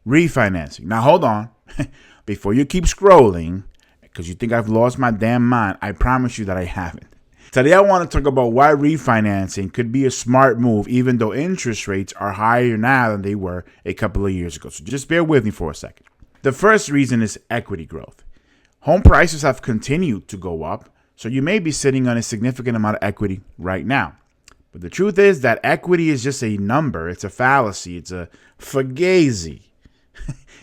Refinancing. Now, hold on. Before you keep scrolling, because you think I've lost my damn mind, I promise you that I haven't. Today, I want to talk about why refinancing could be a smart move, even though interest rates are higher now than they were a couple of years ago. So just bear with me for a second. The first reason is equity growth. Home prices have continued to go up, so you may be sitting on a significant amount of equity right now. But the truth is that equity is just a number. It's a fallacy. It's a fugazi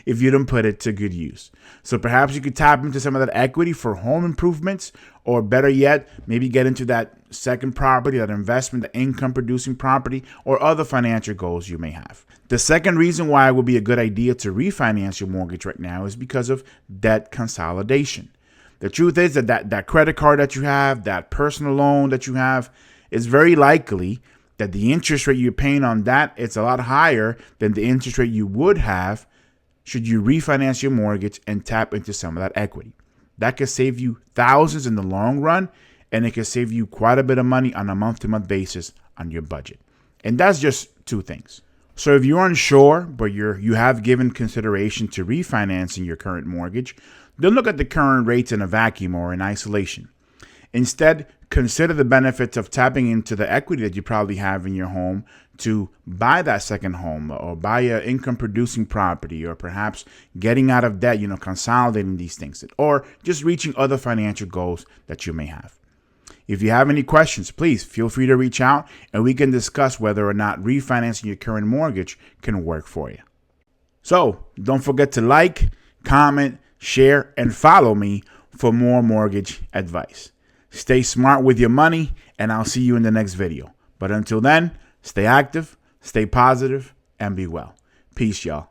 if you don't put it to good use. So perhaps you could tap into some of that equity for home improvements, or better yet, maybe get into that second property, that investment, the income producing property, or other financial goals you may have. The second reason why it would be a good idea to refinance your mortgage right now is because of debt consolidation. The truth is that credit card that you have, that personal loan that you have, is very likely that the interest rate you're paying on that, it's a lot higher than the interest rate you would have should you refinance your mortgage and tap into some of that equity. That could save you thousands in the long run, and it could save you quite a bit of money on a month-to-month basis on your budget. And that's just two things. So if you're unsure, but you have given consideration to refinancing your current mortgage, don't look at the current rates in a vacuum or in isolation. Instead, consider the benefits of tapping into the equity that you probably have in your home to buy that second home, or buy an income producing property, or perhaps getting out of debt, consolidating these things, or just reaching other financial goals that you may have. If you have any questions, please feel free to reach out and we can discuss whether or not refinancing your current mortgage can work for you. So don't forget to like, comment, share, and follow me for more mortgage advice. Stay smart with your money, and I'll see you in the next video. But until then, stay active, stay positive, and be well. Peace, y'all.